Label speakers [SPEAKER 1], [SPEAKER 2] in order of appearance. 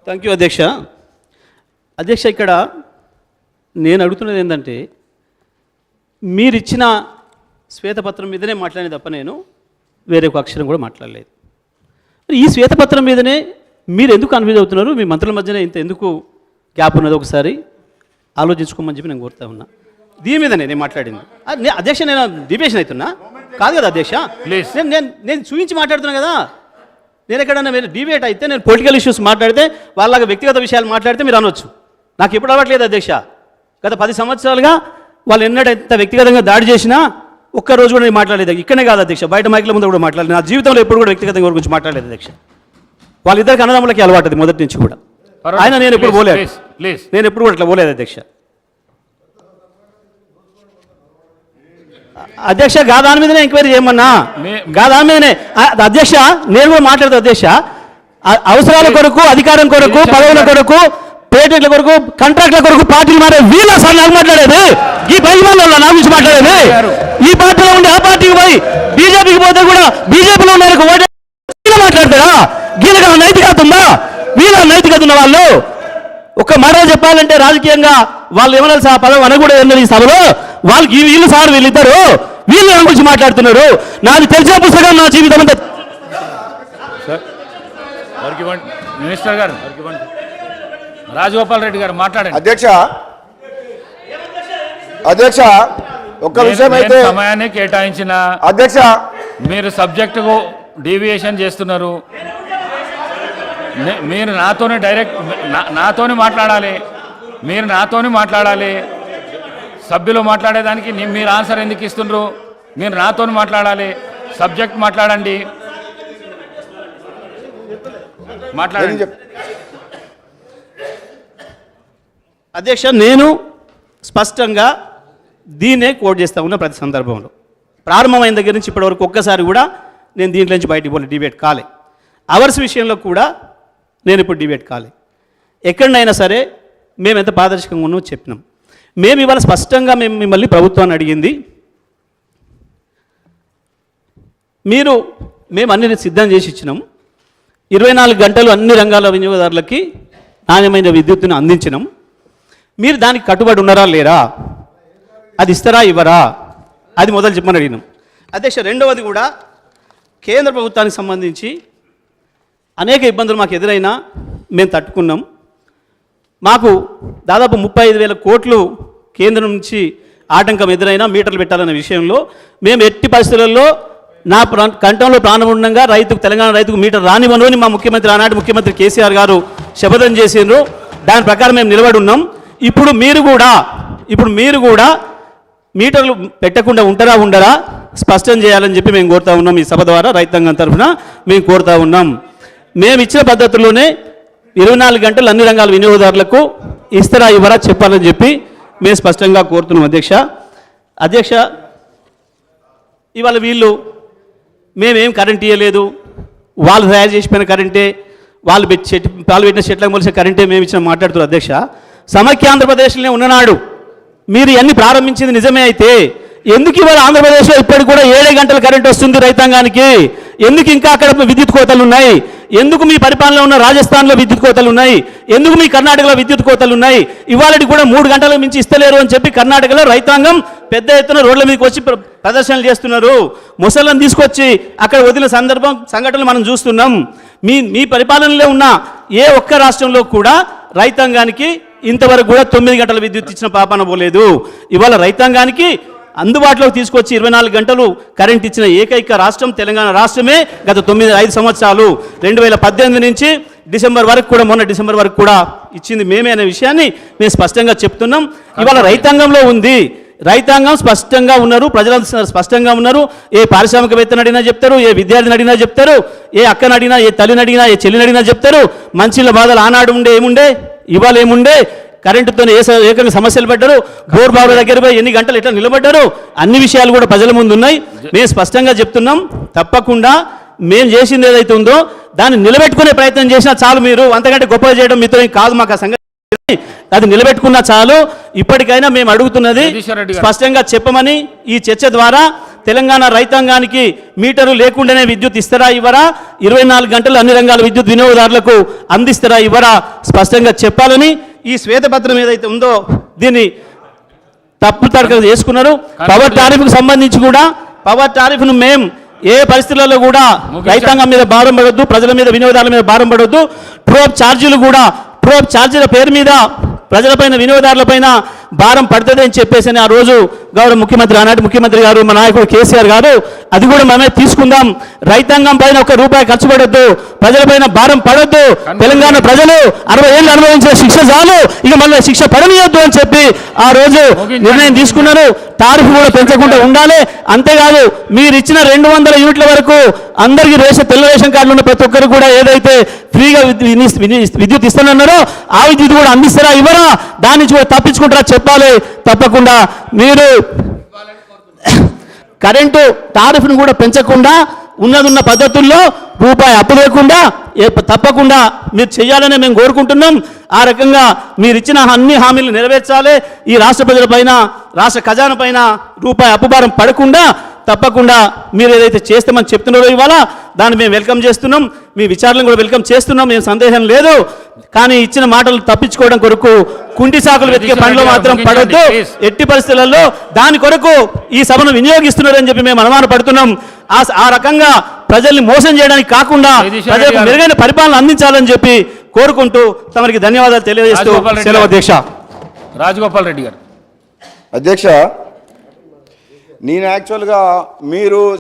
[SPEAKER 1] Thank you అధ్యక్ష. అధ్యక్ష, ఇక్కడ నేను అడుగుతున్నది ఏంటంటే, మీరిచ్చిన శ్వేతపత్రం మీదనే మాట్లాడేది తప్ప నేను వేరే ఒక అక్షరం కూడా మాట్లాడలేదు. ఈ శ్వేతపత్రం మీదనే మీరు ఎందుకు కన్ఫ్యూజ్ అవుతున్నారు? మీ మంత్రుల మధ్యన ఇంత ఎందుకు గ్యాప్ ఉన్నది? ఒకసారి ఆలోచించుకోమని చెప్పి నేను కోరుతా ఉన్నా. దీని మీదనే నేను మాట్లాడింది. అధ్యక్ష, నేను డిబేషన్ అవుతున్నా కాదు కదా అధ్యక్ష. నేను చూపించి మాట్లాడుతున్నా కదా. నేను ఎక్కడన్నా మీరు డిబేట్ అయితే, నేను పొలిటికల్ ఇష్యూస్ మాట్లాడితే, వాళ్ళ వ్యక్తిగత విషయాలు మాట్లాడితే మీరు అనొచ్చు. నాకు ఎప్పుడు అవ్వట్లేదు అధ్యక్ష. గత 10 సంవత్సరాలుగా వాళ్ళు ఎన్నడైతే వ్యక్తిగతంగా దాడి చేసినా ఒక్కరోజు కూడా నేను మాట్లాడలేదు. ఇక్కడనే కాదు అధ్యక్ష, బయట మైకుల ముందు కూడా మాట్లాడలేదు. నా జీవితంలో ఎప్పుడు కూడా వ్యక్తిగతంగా గురించి మాట్లాడలేదు అధ్యక్ష. వాళ్ళిద్దరికి అన్నదమ్ములకి అలవాటు మొదటి నుంచి కూడా. ఆయన నేను ఎప్పుడు పోలేదు, నేను ఎప్పుడు కూడా అట్లా పోలేదు అధ్యక్ష. అధ్యక్ష, దాని మీదనే ఎంక్వైరీ చేయమన్నా, దాని మీదనే అధ్యక్ష. నేను కూడా మాట్లాడతా అధ్యక్ష. అవసరాల కొరకు, అధికారం కొరకు, పదవుల కొరకు, పేటెంట్ల కొరకు, కాంట్రాక్ట్ల కొరకు పార్టీలు మారే వీళ్ళ సార్ నాకు మాట్లాడేది. ఈ 10 మంది నా గురించి మాట్లాడేది. ఈ పార్టీలో ఉండి ఆ పార్టీకి పోయి బీజేపీకి పోతే కూడా బీజేపీలో ఉన్న ఓటే మాట్లాడతారా? వీళ్ళకి నైతికత ఉందా? వీళ్ళ నైతికత ఉన్న వాళ్ళు ఒక మాట చెప్పాలంటే, రాజకీయంగా వాళ్ళు ఏమన్నా ఆ పదం అనకూడదు ఈ సభలో. వాళ్ళకి వీళ్ళు సార్, వీళ్ళిద్దరు వీళ్ళు నా గురించి మాట్లాడుతున్నారు. నాకు తెలిసిన పుస్తకం నా జీవితం అంతా.
[SPEAKER 2] మినిస్టర్ గారు రాజగోపాల్ రెడ్డి గారు మాట్లాడండి.
[SPEAKER 3] అధ్యక్ష ఒక్క విషయం అయితే,
[SPEAKER 2] సమయాన్ని కేటాయించిన
[SPEAKER 3] అధ్యక్ష
[SPEAKER 2] మీరు సబ్జెక్టుకు డీవియేషన్ చేస్తున్నారు. మీరు నాతోనే డైరెక్ట్ నాతోనే మాట్లాడాలి. మీరు నాతోనే మాట్లాడాలి. సభ్యులు మాట్లాడేదానికి మీరు ఆన్సర్ ఎందుకు ఇస్తున్నారు? మీరు నాతోనే మాట్లాడాలి. సబ్జెక్ట్ మాట్లాడండి, మాట్లాడండి.
[SPEAKER 1] అధ్యక్ష, నేను స్పష్టంగా దీన్నే కోట్ చేస్తా ఉన్నా. ప్రతి సందర్భంలో ప్రారంభమైన దగ్గర నుంచి ఇప్పటివరకు ఒక్కసారి కూడా నేను దీంట్లో నుంచి బయటికి పోలే, డిబేట్ కాలే. అవర్స్ విషయంలో కూడా నేను ఇప్పుడు డిబేట్ కాలే. ఎక్కడైనా సరే మేము ఎంత పారదర్శకంగా ఉన్నామో చెప్పినాం. మేము ఇవాళ స్పష్టంగా మిమ్మల్ని ప్రభుత్వాన్ని అడిగింది, మేము అన్ని సిద్ధం చేసి ఇచ్చినాం. 24 గంటలు అన్ని రంగాల వినియోగదారులకి నాణ్యమైన విద్యుత్తును అందించినాం. మీరు దానికి కట్టుబడి ఉన్నారా లేరా? అది ఇస్తారా ఇవ్వరా? అది మొదలు చెప్పమని అడిగినాం అధ్యక్ష. రెండవది కూడా, కేంద్ర ప్రభుత్వానికి సంబంధించి అనేక ఇబ్బందులు మాకు ఎదురైనా మేము తట్టుకున్నాం. మాకు దాదాపు 35,000 కోట్లు కేంద్రం నుంచి ఆటంకం ఎదురైనా మీటర్లు పెట్టాలనే విషయంలో మేము ఎట్టి పరిస్థితులలో నా కంఠంలో ప్రాణం ఉండగా తెలంగాణ రైతుకు మీటర్ రానివ్వను అని మా ముఖ్యమంత్రి, ఆనాటి ముఖ్యమంత్రి కేసీఆర్ గారు శపథం చేసిండ్రు. దాని ప్రకారం మేము నిలబడి ఉన్నాం. ఇప్పుడు మీరు కూడా మీటర్లు పెట్టకుండా ఉండరా స్పష్టం చేయాలని చెప్పి మేము కోరుతా ఉన్నాం. ఈ సభ ద్వారా రైతాంగం తరఫున మేము కోరుతా ఉన్నాం. మేము ఇచ్చిన పద్ధతుల్లోనే 24 గంటలు అన్ని రంగాల వినియోగదారులకు ఇస్తారా ఇవ్వరా చెప్పాలని చెప్పి మేము స్పష్టంగా కోరుతున్నాం అధ్యక్ష. ఇవాళ మేమేం కరెంట్ ఇవ్వలేదు, వాళ్ళు తయారు చేసిపోయిన కరెంటే, వాళ్ళు పెట్టిన చెట్లకు మొలిసిన కరెంటే మేము ఇచ్చిన మాట్లాడుతున్నారు అధ్యక్ష. సమైక్య ఆంధ్రప్రదేశ్లోనే ఉన్ననాడు మీరు ఇవన్నీ ప్రారంభించింది నిజమే అయితే, ఎందుకు ఇవాళ ఆంధ్రప్రదేశ్లో ఇప్పటికి కూడా 7 గంటల కరెంట్ వస్తుంది రైతాంగానికి? ఎందుకు ఇంకా అక్కడ విద్యుత్ కోతలు ఉన్నాయి? ఎందుకు మీ పరిపాలనలో ఉన్న రాజస్థాన్లో విద్యుత్ కోతలు ఉన్నాయి? ఎందుకు మీ కర్ణాటకలో విద్యుత్ కోతలు ఉన్నాయి? ఇవాళకి కూడా 3 గంటల మించి ఇస్తలేరు అని చెప్పి కర్ణాటకలో రైతాంగం పెద్ద ఎత్తున రోడ్ల మీదకి వచ్చి ప్రదర్శనలు చేస్తున్నారు. ముసళ్ళను తీసుకొచ్చి అక్కడ వదిలిన సంఘటనలు మనం చూస్తున్నాం. మీ పరిపాలనలో ఉన్న ఏ ఒక్క రాష్ట్రంలో కూడా రైతాంగానికి ఇంతవరకు కూడా 9 గంటల విద్యుత్ ఇచ్చిన పాపాన పోలేదు. ఇవాళ రైతాంగానికి అందుబాటులోకి తీసుకొచ్చి 24 గంటలు కరెంట్ ఇచ్చిన ఏకైక రాష్ట్రం తెలంగాణ రాష్ట్రమే. గత 5 సంవత్సరాలు 2018 నుంచి డిసెంబర్ వరకు కూడా, మొన్న డిసెంబర్ వరకు కూడా ఇచ్చింది మేమే అనే విషయాన్ని మేము స్పష్టంగా చెప్తున్నాం. ఇవాళ రైతాంగంలో ఉంది, రైతాంగం స్పష్టంగా ఉన్నారు, ప్రజలు స్పష్టంగా ఉన్నారు. ఏ పారిశ్రామికవేత్తను అడిగినా చెప్తారు, ఏ విద్యార్థిని అడిగినా చెప్తారు, ఏ అక్కని అడిగినా, ఏ తల్లిని అడిగినా, ఏ చెల్లిని అడిగినా చెప్తారు. మంచిల బాధలు ఆనాడు ఏముండే, ఇవాళ ఏముండే, కరెంటుతో ఏకంగా సమస్యలు పడ్డారు, బోర్ బావుల దగ్గర పోయి ఎన్ని గంటలు ఎట్లా నిలబడ్డారు, అన్ని విషయాలు కూడా ప్రజల ముందు ఉన్నాయి. మేము స్పష్టంగా చెప్తున్నాం, తప్పకుండా మేము చేసింది ఏదైతే ఉందో దాన్ని నిలబెట్టుకునే ప్రయత్నం చేసినా చాలు. మీరు అంతకంటే గొప్పగా చేయడం మీతో కాదు మాకు ఆ సంగతి. అది నిలబెట్టుకున్నా చాలు. ఇప్పటికైనా మేము అడుగుతున్నది స్పష్టంగా చెప్పమని, ఈ చర్చ ద్వారా తెలంగాణ రైతాంగానికి మీటరు లేకుండానే విద్యుత్ ఇస్తారా ఇవ్వరా, 24 గంటలు అన్ని రంగాల విద్యుత్ వినియోగదారులకు అందిస్తారా ఇవ్వరా స్పష్టంగా చెప్పాలని ఈ శ్వేతపత్రం ఏదైతే ఉందో దీన్ని తప్పు తరగతి చేసుకున్నారు. పవర్ టారిఫ్కు సంబంధించి కూడా పవర్ టారిఫ్ను మేము ఏ పరిస్థితులలో కూడా రైతాంగం మీద భారం పడొద్దు, ప్రజల మీద వినియోగదారుల మీద భారం పడొద్దు. ట్రోప్ ఛార్జీలు కూడా ట్రోప్ ఛార్జీల పేరు మీద ప్రజలపైన వినియోగదారులపైన భారం పడుతుంది అని చెప్పేసి ఆ రోజు గౌరవ ముఖ్యమంత్రి ఆనాటి ముఖ్యమంత్రి గారు మా నాయకుడు కేసీఆర్ గారు అది కూడా మనమే తీసుకుందాం, రైతాంగం పైన ₹1 ఖర్చు పడొద్దు, ప్రజలపైన భారం పడొద్దు, తెలంగాణ ప్రజలు 60 ఏళ్ళు అనుభవించిన శిక్ష చాలు, ఇక మళ్ళీ శిక్ష పడనీయొద్దు అని చెప్పి ఆ రోజు నిర్ణయం తీసుకున్నారు. టారిఫ్ కూడా పెంచకుండా ఉండాలి. అంతేకాదు మీరు ఇచ్చిన 200 యూనిట్ల వరకు అందరికీ తెల్ల రేషన్ కార్డులు ఉన్న ప్రతి ఒక్కరు కూడా ఏదైతే ఫ్రీగా విద్యుత్ ఇస్తానన్నారో ఆ విద్యుత్ కూడా అందిస్తారా ఇవ్వరా, దాని నుంచి కూడా తప్పించుకుంటారా చెప్పాలి. తప్పకుండా మీరు కరెంటు టారిఫ్ను కూడా పెంచకుండా ఉన్నదున్న పద్ధతుల్లో రూపాయి అప్పు లేకుండా తప్పకుండా మీరు చేయాలని మేము కోరుకుంటున్నాం. ఆ రకంగా మీరు ఇచ్చిన అన్ని హామీలు నెరవేర్చాలి. ఈ రాష్ట్ర ప్రజలపైన రాష్ట్ర ఖజానా పైన రూపాయి అప్పుభారం పడకుండా తప్పకుండా మీరు ఏదైతే చేస్తామని చెప్తున్నారో ఇవాళ దాన్ని మేము వెల్కమ్ చేస్తున్నాం. మీ విచారణను కూడా వెల్కమ్ చేస్తున్నాం, ఏం సందేహం లేదు. కానీ ఇచ్చిన మాటలు తప్పించుకోవడం కొరకు కుంటి సాకులు వెతికే పనిలో మాత్రం పడొద్దు. ఎట్టి పరిస్థితులలో దాని కొరకు ఈ సభను వినియోగిస్తున్నారని చెప్పి మేము అనుమానపడుతున్నాం. ఆ రకంగా ప్రజల్ని మోసం చేయడానికి కాకుండా ప్రజలకు మెరుగైన పరిపాలన అందించాలని చెప్పి కోరుకుంటూ తమరికి ధన్యవాదాలు తెలియజేస్తూ సెలవు అధ్యక్ష.
[SPEAKER 2] రాజగోపాల్ రెడ్డి గారు.
[SPEAKER 3] అధ్యక్ష, నేను యాక్చువల్గా మీరు